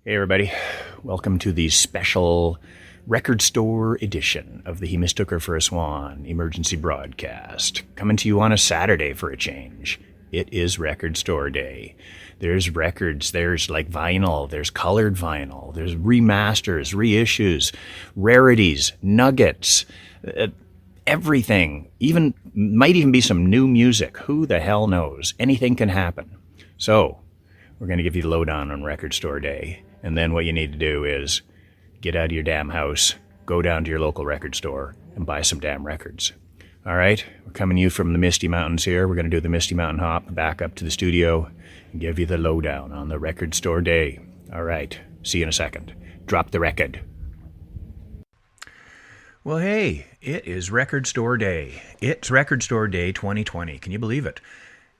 Hey everybody, welcome to the special record store edition of the Mistook for a Swan emergency broadcast. Coming to you on a Saturday for a change. It is record store day. There's records, there's like vinyl, there's colored vinyl, there's remasters, reissues, rarities, nuggets, everything. Might even be some new music. Who the hell knows? Anything can happen. So, we're going to give you the lowdown on record store day. And then what you need to do is get out of your damn house, go down to your local record store, and buy some damn records. All right? We're coming to you from the Misty Mountains here. We're going to do the Misty Mountain hop back up to the studio and give you the lowdown on the record store day. All right. See you in a second. Drop the record. Well, hey, it is record store day. It's record store day 2020. Can you believe it?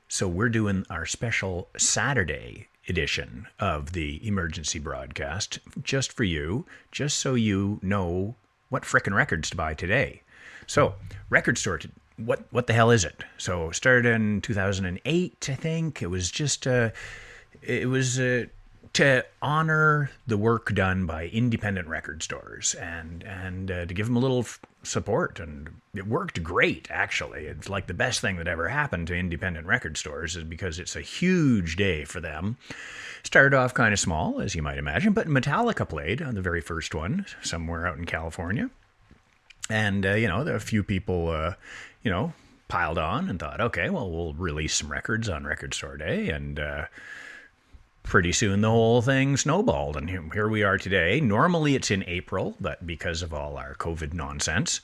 So we're doing our special Saturday edition of the emergency broadcast just for you, just so you know what frickin' records to buy today. So, record store, what the hell is it? So, started in 2008, I think. It was just, to honor the work done by independent record stores and to give them a little support. And it worked great, actually. It's like the best thing that ever happened to independent record stores is because it's a huge day for them. Started off kind of small, as you might imagine, but Metallica played on the very first one somewhere out in California. And, a few people, piled on and thought, okay, well, we'll release some records on Record Store Day. And pretty soon the whole thing snowballed. And here we are today. Normally it's in April, but because of all our COVID nonsense,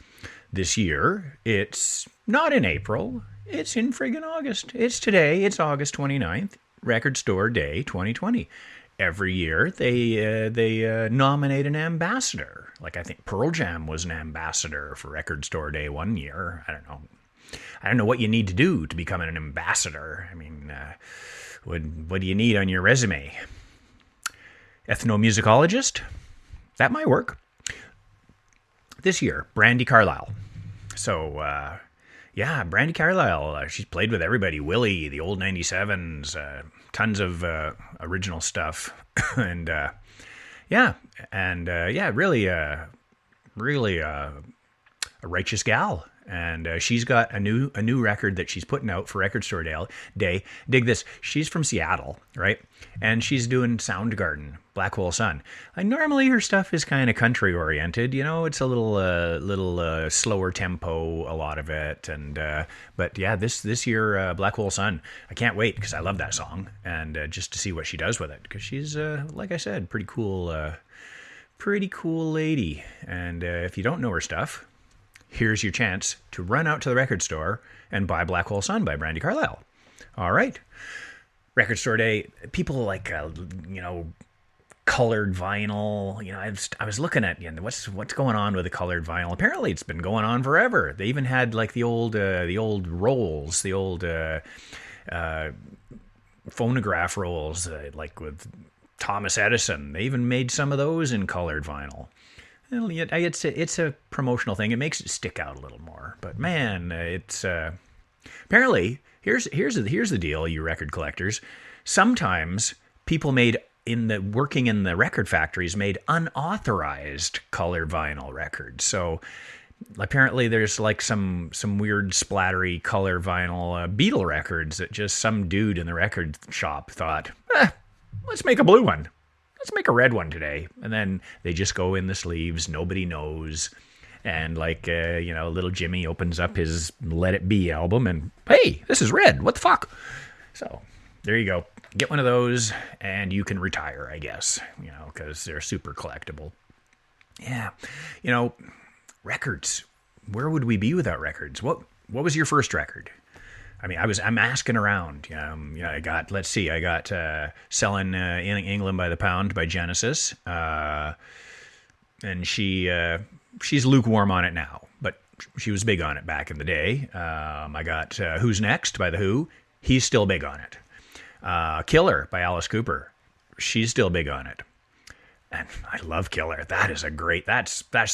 this year it's not in April. It's in friggin' August. It's today. It's August 29th. Record Store Day 2020. Every year they nominate an ambassador. Like I think Pearl Jam was an ambassador for Record Store Day one year. I don't know what you need to do to become an ambassador. I mean, what do you need on your resume? Ethnomusicologist? That might work. This year, Brandi Carlile. So, Brandi Carlile. She's played with everybody. Willie, the old 97s, tons of original stuff. And, really a righteous gal. And she's got a new record that she's putting out for Record Store Day. Dig this. She's from Seattle, right? And she's doing Soundgarden, Black Hole Sun. Normally her stuff is kind of country oriented. It's a little slower tempo, a lot of it. And but yeah, this year Black Hole Sun. I can't wait because I love that song and just to see what she does with it because she's like I said, pretty cool lady. And if you don't know her stuff, here's your chance to run out to the record store and buy Black Hole Sun by Brandi Carlile. All right. Record Store Day, people like, colored vinyl. I was looking at what's going on with the colored vinyl. Apparently it's been going on forever. They even had like the old rolls, the old phonograph rolls, like with Thomas Edison. They even made some of those in colored vinyl. It's a promotional thing. It makes it stick out a little more. But man, it's apparently here's the deal, you record collectors. Sometimes people working in the record factories made unauthorized color vinyl records. So apparently there's like some weird splattery color vinyl Beatle records that just some dude in the record shop thought, let's make a blue one. Let's make a red one today. And then they just go in the sleeves. Nobody knows. And like, little Jimmy opens up his Let It Be album and, hey, this is red. What the fuck? So there you go. Get one of those and you can retire, I guess, because they're super collectible. Yeah. Records. Where would we be without records? What was your first record? I mean, I'm asking around. I got Selling in England by the Pound by Genesis. And she's lukewarm on it now, but she was big on it back in the day. I got Who's Next by The Who. He's still big on it. Killer by Alice Cooper. She's still big on it. And I love Killer. That's the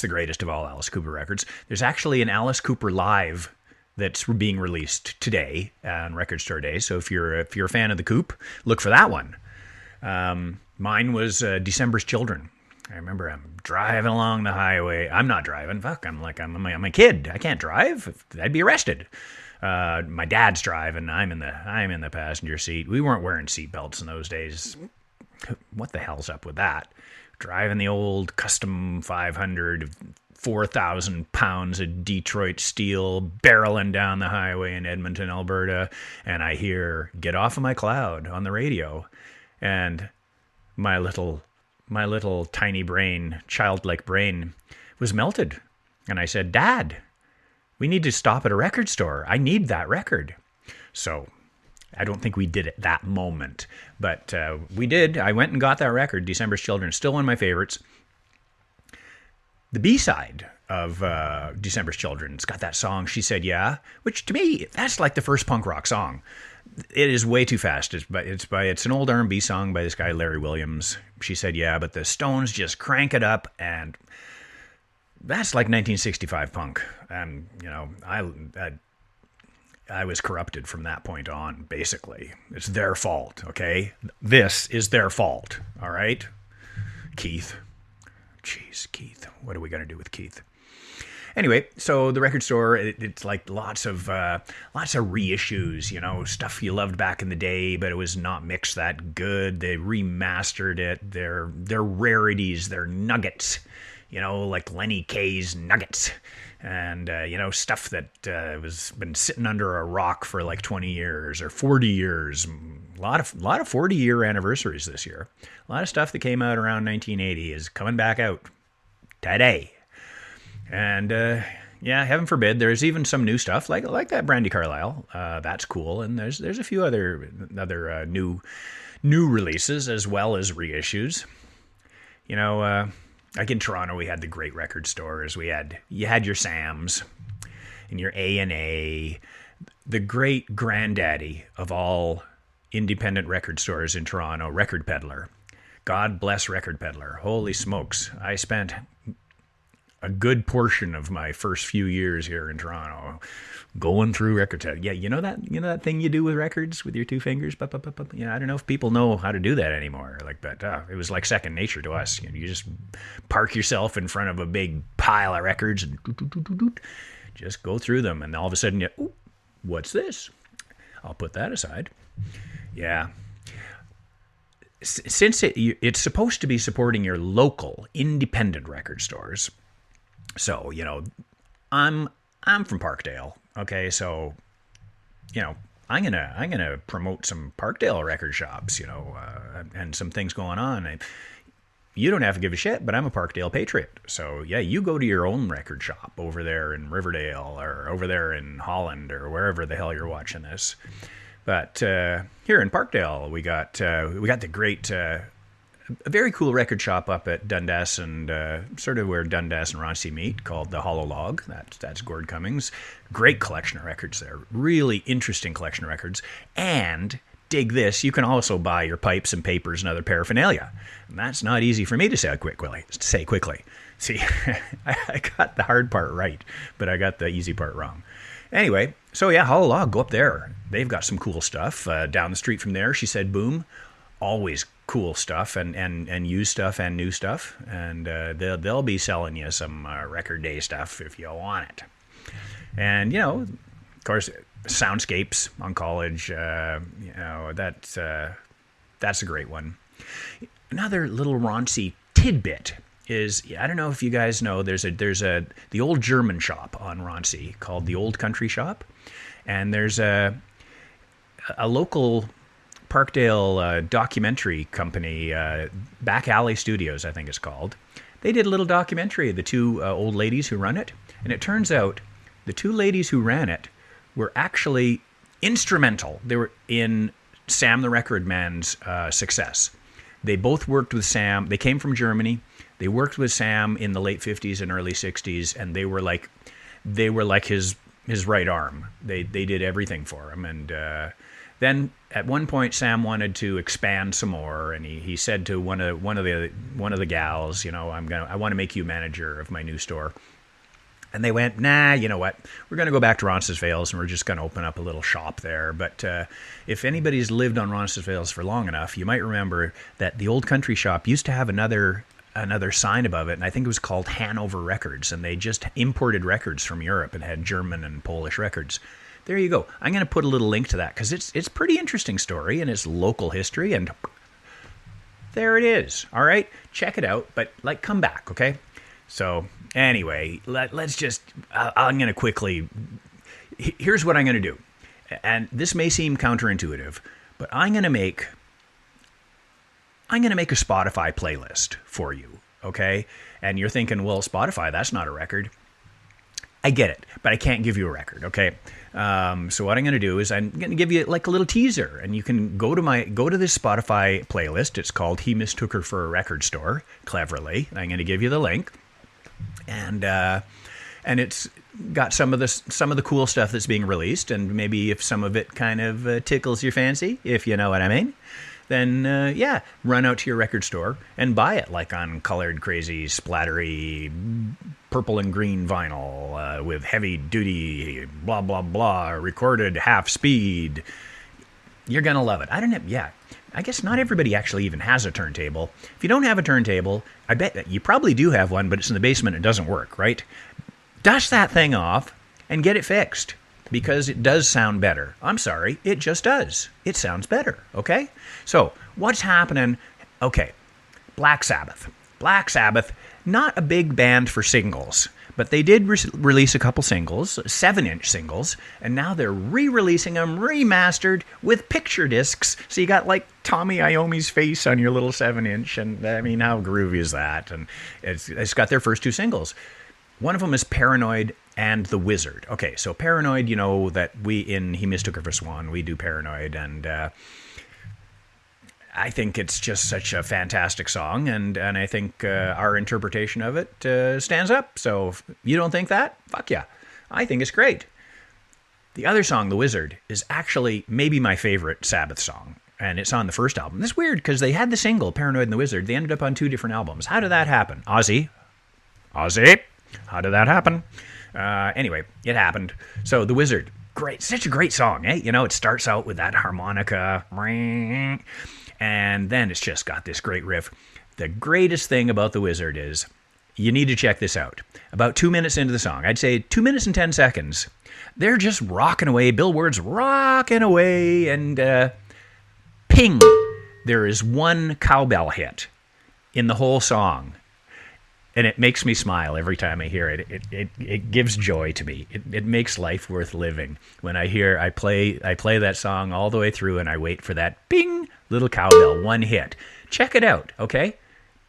greatest of all Alice Cooper records. There's actually an Alice Cooper live that's being released today on Record Store Day. So if you're a fan of the Coop, look for that one. Mine was December's Children. I remember I'm driving along the highway. I'm not driving. Fuck, I'm a kid. I can't drive. I'd be arrested. My dad's driving. I'm in the passenger seat. We weren't wearing seatbelts in those days. What the hell's up with that? Driving the old custom 500, 4,000 pounds of Detroit steel barreling down the highway in Edmonton, Alberta, and I hear "Get Off of My Cloud" on the radio, and my little tiny brain, childlike brain, was melted. And I said, "Dad, we need to stop at a record store. I need that record." So I don't think we did it that moment, but we did. I went and got that record, December's Children, still one of my favorites. The B-side of December's Children, it's got that song, She Said Yeah, which to me, that's like the first punk rock song. It is way too fast. It's an old R&B song by this guy, Larry Williams. She Said Yeah, but the Stones just crank it up, and that's like 1965 punk. I was corrupted from that point on, basically. It's their fault, okay? This is their fault, all right? Keith. Jeez, Keith. What are we going to do with Keith? Anyway, so the record store, it's like lots of reissues, stuff you loved back in the day, but it was not mixed that good. They remastered it. They're rarities, they're nuggets, like Lenny Kaye's Nuggets. And, stuff that was been sitting under a rock for like 20 years or 40 years. A lot of 40-year anniversaries this year. A lot of stuff that came out around 1980 is coming back out today. And, heaven forbid, there's even some new stuff like that Brandy Carlisle. That's cool. And there's a few other new releases as well as reissues. Like in Toronto, we had the great record stores. You had your Sam's and your A&A, the great granddaddy of all independent record stores in Toronto, Record Peddler. God bless Record Peddler. Holy smokes. I spent a good portion of my first few years here in Toronto going through record peddler. Yeah, you know that thing you do with records with your two fingers? I don't know if people know how to do that anymore. But it was like second nature to us. You just park yourself in front of a big pile of records and just go through them. And all of a sudden, what's this? I'll put that aside. Yeah. Since it's supposed to be supporting your local independent record stores, so I'm from Parkdale, okay, so I'm gonna promote some Parkdale record shops, and some things going on. You don't have to give a shit, but I'm a Parkdale patriot, so yeah, you go to your own record shop over there in Riverdale or over there in Holland or wherever the hell you're watching this. But here in Parkdale, we got the great, a very cool record shop up at Dundas and sort of where Dundas and Ronsey meet, called the Hollow Log. That's Gord Cummings. Great collection of records there. Really interesting collection of records. And dig this, you can also buy your pipes and papers and other paraphernalia. And that's not easy for me to say quickly. See, I got the hard part right, but I got the easy part wrong. Anyway, so yeah, Hollow Log, go up there. They've got some cool stuff. Down the street from there, She Said Boom. Always cool stuff and used stuff and new stuff. And they'll be selling you some record day stuff if you want it. And, of course, Soundscapes on College, that's a great one. Another little raunchy tidbit is, I don't know if you guys know, there's the old German shop on Ronsey called the Old Country Shop, and there's a local Parkdale documentary company, Back Alley Studios, I think it's called. They did a little documentary of the two old ladies who run it, and it turns out the two ladies who ran it were actually instrumental. They were in Sam the Record Man's success. They both worked with Sam. They came from Germany. They worked with Sam in the late 50s and early 60s, and they were like his right arm. They did everything for him. And then at one point, Sam wanted to expand some more, and he said to one of the gals, I want to make you manager of my new store. And they went, nah, you know what? We're going to go back to Roncesvalles and we're just going to open up a little shop there. But if anybody's lived on Roncesvalles for long enough, you might remember that the old country shop used to have another sign above it, and I think it was called Hanover Records, and they just imported records from Europe and had German and Polish records. There you go. I'm going to put a little link to that because it's a pretty interesting story and it's local history, and there it is. All right, check it out, but like come back, okay? So anyway, let's just, I'm going to quickly, here's what I'm going to do. And this may seem counterintuitive, but I'm going to make a Spotify playlist for you, okay? And you're thinking, well, Spotify, that's not a record. I get it, but I can't give you a record, okay? So what I'm going to do is I'm going to give you like a little teaser, and you can go to this Spotify playlist. It's called He Mistook Her for a Record Store, cleverly. I'm going to give you the link. And it's got some of the cool stuff that's being released, and maybe if some of it kind of tickles your fancy, if you know what I mean, then run out to your record store and buy it, like on colored, crazy, splattery, purple and green vinyl with heavy duty, blah blah blah, recorded half speed. You're gonna love it. I don't know. Yeah. I guess not everybody actually even has a turntable. If you don't have a turntable, I bet that you probably do have one, but it's in the basement and it doesn't work, right? Dust that thing off and get it fixed because it does sound better. I'm sorry, it just does. It sounds better, okay? So, what's happening? Okay, Black Sabbath. Black Sabbath, not a big band for singles, but they did release a couple singles, 7-inch singles, and now they're re-releasing them remastered with picture discs. So you got like Tommy Iommi's face on your little 7-inch, and I mean, how groovy is that? And it's got their first two singles. One of them is Paranoid and The Wizard. Okay, so Paranoid, you know that He Mistook Her for Swan, we do Paranoid, and I think it's just such a fantastic song, and I think our interpretation of it stands up. So if you don't think that, fuck yeah. I think it's great. The other song, The Wizard, is actually maybe my favorite Sabbath song, and it's on the first album. It's weird because they had the single, Paranoid and The Wizard. They ended up on 2 different albums. How did that happen? Ozzy, how did that happen? Anyway, it happened. So The Wizard, great, such a great song, eh? You know, it starts out with that harmonica, and then it's just got this great riff. The greatest thing about The Wizard is, you need to check this out. About 2 minutes into the song, I'd say 2 minutes and 10 seconds, they're just rocking away, Bill Ward's rocking away, and ping, there is one cowbell hit in the whole song. And it makes me smile every time I hear it. It gives joy to me. It makes life worth living. When I play that song all the way through, and I wait for that ping, little cowbell, one hit. Check it out, okay?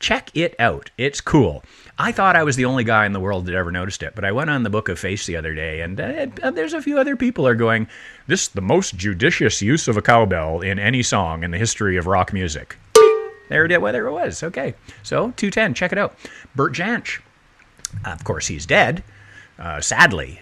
Check it out. It's cool. I thought I was the only guy in the world that ever noticed it, but I went on the Book of Face the other day, and there's a few other people are going, this is the most judicious use of a cowbell in any song in the history of rock music. There it was. Okay. So, 210, check it out. Bert Jansch. Of course, he's dead. Sadly.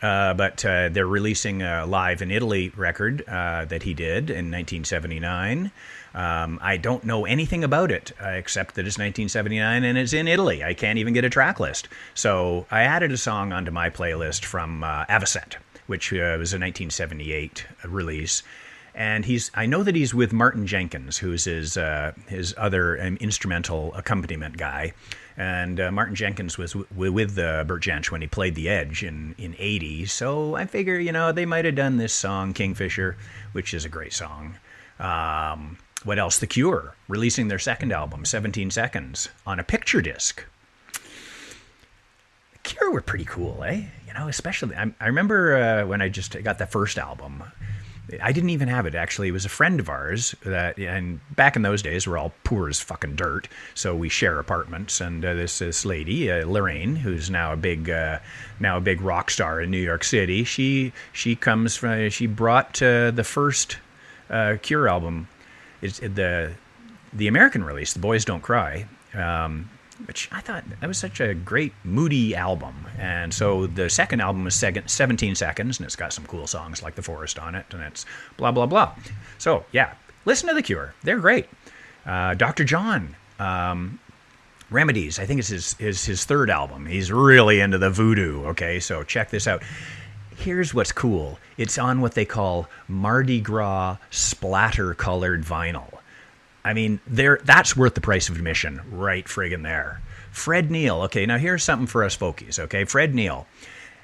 But they're releasing a Live in Italy record that he did in 1979. I don't know anything about it except that it's 1979 and it's in Italy. I can't even get a track list. So I added a song onto my playlist from Avocet, which was a 1978 release. And I know that he's with Martin Jenkins, who's his other instrumental accompaniment guy. And Martin Jenkins was with Bert Jansch when he played The Edge in 80. So I figure, they might have done this song, Kingfisher, which is a great song. What else? The Cure, releasing their second album, 17 Seconds, on a picture disc. The Cure were pretty cool, eh? Especially, I remember when I just got the first album. I didn't even have it, actually. It was a friend of ours, and back in those days, we're all poor as fucking dirt, so we share apartments. And this lady, Lorraine, who's now a big rock star in New York City, she brought the first Cure album, it's the American release, The Boys Don't Cry, which I thought that was such a great, moody album. And so the second album was 17 Seconds, and it's got some cool songs like The Forest on it, and it's blah, blah, blah. So, yeah, listen to The Cure. They're great. Dr. John, Remedies, I think it's his third album. He's really into the voodoo, okay? So check this out. Here's what's cool. It's on what they call Mardi Gras splatter-colored vinyl. I mean, that's worth the price of admission right friggin' there. Fred Neil, okay, now here's something for us folkies, okay? Fred Neil,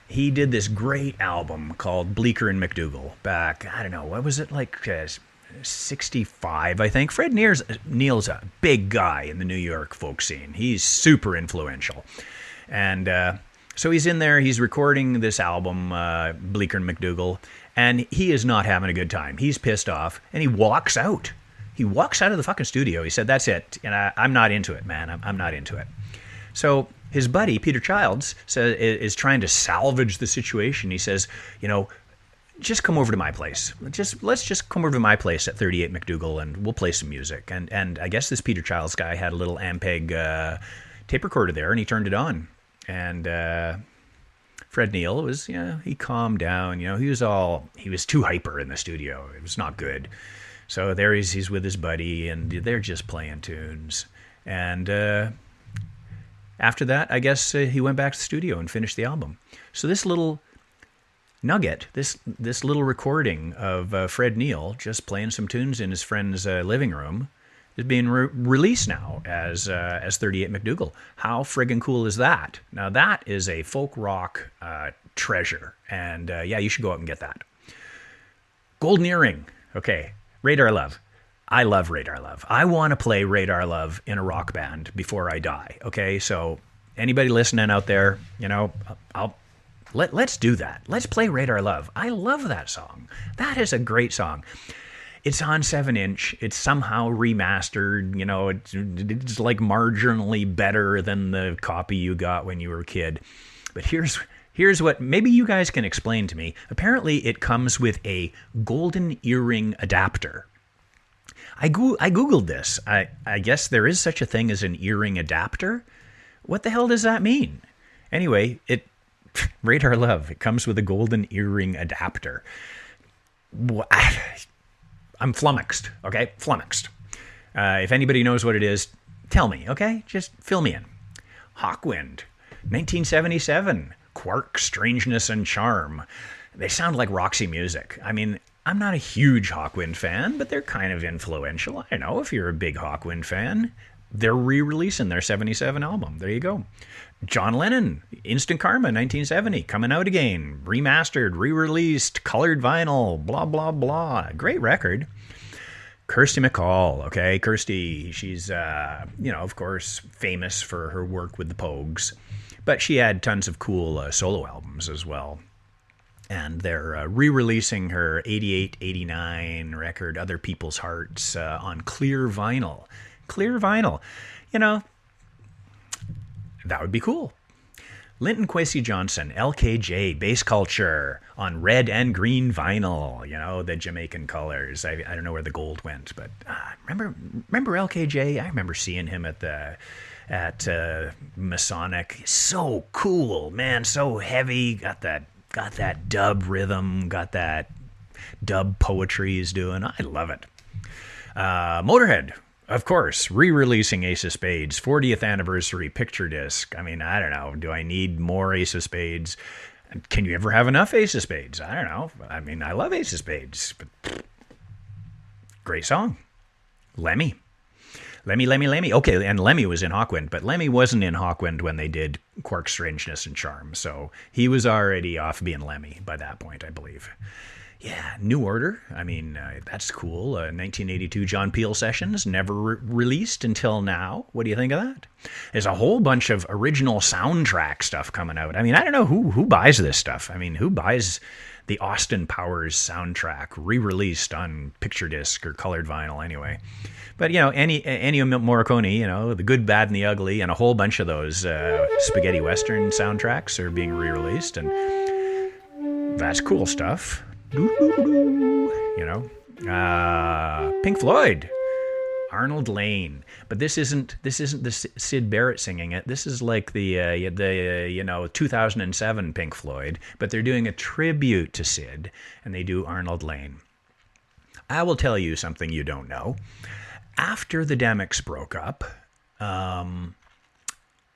he did this great album called Bleecker and McDougall back, I don't know, what was it, like 65, I think. Fred Neil's a big guy in the New York folk scene. He's super influential. And so he's in there, he's recording this album, Bleecker and McDougall, and he is not having a good time. He's pissed off, and he walks out. He walks out of the fucking studio. He said, that's it. And I'm not into it, man. I'm not into it. So his buddy, Peter Childs, is trying to salvage the situation. He says, just come over to my place. Let's just come over to my place at 38 McDougall, and we'll play some music. And I guess this Peter Childs guy had a little Ampeg tape recorder there, and he turned it on. And Fred Neil was, he calmed down. He was too hyper in the studio. It was not good. So there he's with his buddy, and they're just playing tunes. And after that, I guess he went back to the studio and finished the album. So this little nugget, this little recording of Fred Neil just playing some tunes in his friend's living room is being released now as 38 McDougall. How friggin' cool is that? Now that is a folk rock treasure, and you should go out and get that. Golden Earring, okay, Radar Love. I love Radar Love. I want to play Radar Love in a rock band before I die, okay? So anybody listening out there, let's do that. Let's play Radar Love. I love that song. That is a great song. It's on 7-inch. It's somehow remastered. It's like marginally better than the copy you got when you were a kid. But here's what maybe you guys can explain to me. Apparently, it comes with a golden earring adapter. I Googled this. I guess there is such a thing as an earring adapter. What the hell does that mean? Anyway, Radar Love, it comes with a golden earring adapter. I'm flummoxed, okay? Flummoxed. If anybody knows what it is, tell me, okay? Just fill me in. Hawkwind, 1977, Quark, Strangeness and Charm. They sound like Roxy music. I mean, I'm not a huge Hawkwind fan, but they're kind of influential. I know if you're a big Hawkwind fan. They're re-releasing their 77 album. There you go. John Lennon, Instant Karma, 1970, coming out again, remastered, re-released, colored vinyl, blah, blah, blah. Great record. Kirsty MacColl, okay? Kirsty, she's, of course, famous for her work with the Pogues, but she had tons of cool solo albums as well. And they're re-releasing her 88, 89 record, Other People's Hearts, on clear vinyl. Clear vinyl. That would be cool. Linton Kwesi Johnson, LKJ, Bass Culture, on red and green vinyl, the Jamaican colors. I don't know where the gold went, but remember LKJ? I remember seeing him at Masonic. So cool, man, so heavy, got that dub rhythm, got that dub poetry he's doing. I love it. Motorhead, of course, re-releasing Ace of Spades, 40th anniversary picture disc. I mean, I don't know. Do I need more Ace of Spades? Can you ever have enough Ace of Spades? I don't know. I mean, I love Ace of Spades. But great song. Lemmy. Okay, and Lemmy was in Hawkwind, but Lemmy wasn't in Hawkwind when they did Quark, Strangeness, and Charm. So he was already off being Lemmy by that point, I believe. Yeah, New Order. I mean, that's cool. 1982 John Peel sessions, never released until now. What do you think of that? There's a whole bunch of original soundtrack stuff coming out. I mean, I don't know who buys this stuff. I mean, who buys the Austin Powers soundtrack re-released on picture disc or colored vinyl anyway? But, Ennio Morricone, The Good, Bad, and the Ugly, and a whole bunch of those spaghetti western soundtracks are being re-released, and that's cool stuff. Pink Floyd, Arnold Lane, but this isn't the Syd Barrett singing it. This is like the 2007 Pink Floyd, but they're doing a tribute to Syd, and they do Arnold Lane. I will tell you something you don't know. After the Demics broke up,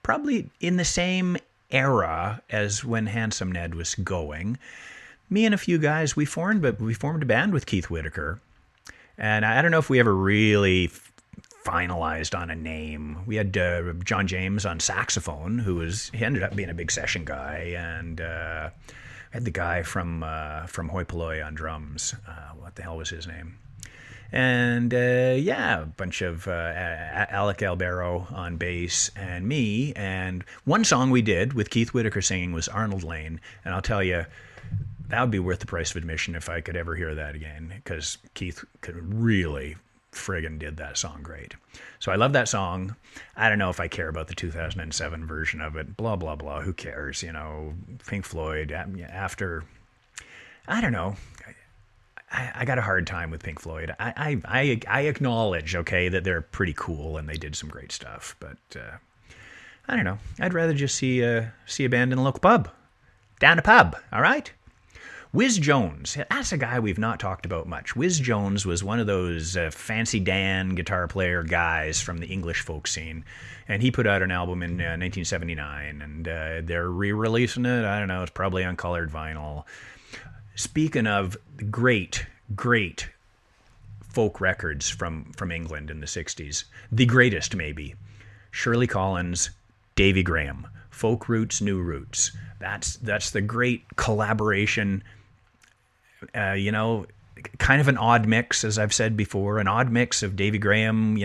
probably in the same era as when Handsome Ned was going. Me and a few guys, we formed a band with Keith Whitaker. And I don't know if we ever really finalized on a name. We had John James on saxophone, he ended up being a big session guy, and had the guy from Hoi Polloi on drums. What the hell was his name? And a bunch of Alec Albero on bass and me. And one song we did with Keith Whitaker singing was Arnold Lane. And I'll tell you, that would be worth the price of admission if I could ever hear that again, because Keith really friggin' did that song great. So I love that song. I don't know if I care about the 2007 version of it. Blah, blah, blah. Who cares? Pink Floyd after, I don't know. I got a hard time with Pink Floyd. I acknowledge, okay, that they're pretty cool and they did some great stuff, but I don't know. I'd rather just see a band in a local pub. Down a pub, all right? Whiz Jones, that's a guy we've not talked about much. Whiz Jones was one of those Fancy Dan guitar player guys from the English folk scene, and he put out an album in 1979, and they're re-releasing it. I don't know, it's probably on colored vinyl. Speaking of great folk records from England in the 60s, the greatest maybe, Shirley Collins, Davy Graham, Folk Roots, New Roots. That's the great collaboration, kind of an odd mix, as I've said before, an odd mix of Davy Graham.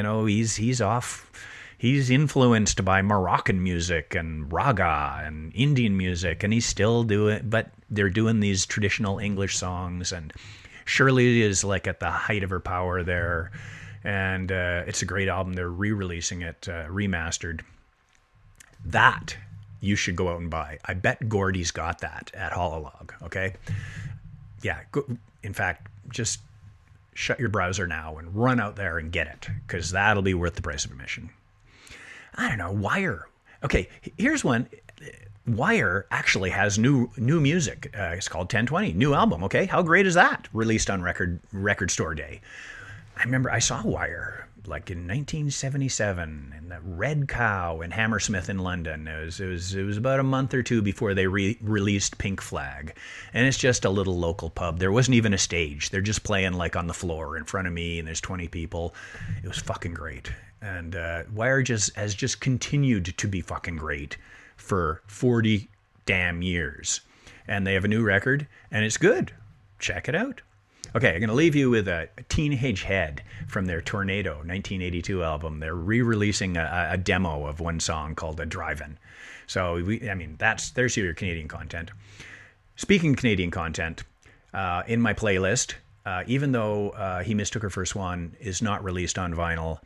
He's influenced by Moroccan music and raga and Indian music, and he's still doing, but they're doing these traditional English songs, and Shirley is like at the height of her power there, and it's a great album. They're re-releasing it, remastered. That you should go out and buy. I bet Gordy's got that at Hololog, okay? Yeah, in fact, just shut your browser now and run out there and get it, because that'll be worth the price of admission. I don't know, Wire. Okay, here's one. Wire actually has new music. It's called 1020, new album, okay? How great is that? Released on Record Store Day. I remember I saw Wire like in 1977 in the Red Cow in Hammersmith in London. It was about a month or two before they released Pink Flag, and it's just a little local pub. There wasn't even a stage. They're just playing like on the floor in front of me, and there's 20 people. It was fucking great, and Wire has just continued to be fucking great for 40 damn years, and they have a new record, and it's good. Check it out. Okay, I'm going to leave you with a Teenage Head from their Tornado 1982 album. They're re-releasing a demo of one song called A Drive-In. So, there's your Canadian content. Speaking of Canadian content, in my playlist, even though He Mistook Her for Swan is not released on vinyl,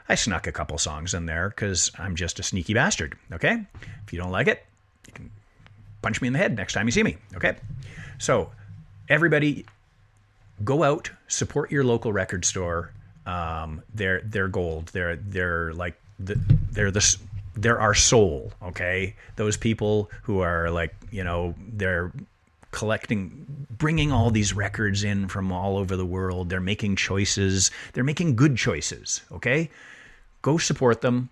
I snuck a couple songs in there because I'm just a sneaky bastard, okay? If you don't like it, you can punch me in the head next time you see me, okay? So, everybody, go out, support your local record store. They're gold. They're our soul. Okay, those people who are like, they're collecting, bringing all these records in from all over the world. They're making choices. They're making good choices. Okay, go support them,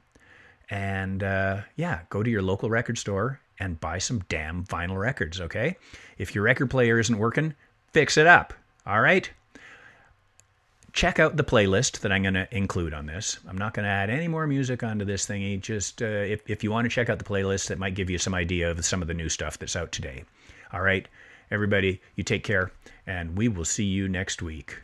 and go to your local record store and buy some damn vinyl records. Okay, if your record player isn't working, fix it up. All right. Check out the playlist that I'm going to include on this. I'm not going to add any more music onto this thingy. Just if you want to check out the playlist, that might give you some idea of some of the new stuff that's out today. All right, everybody, you take care, and we will see you next week.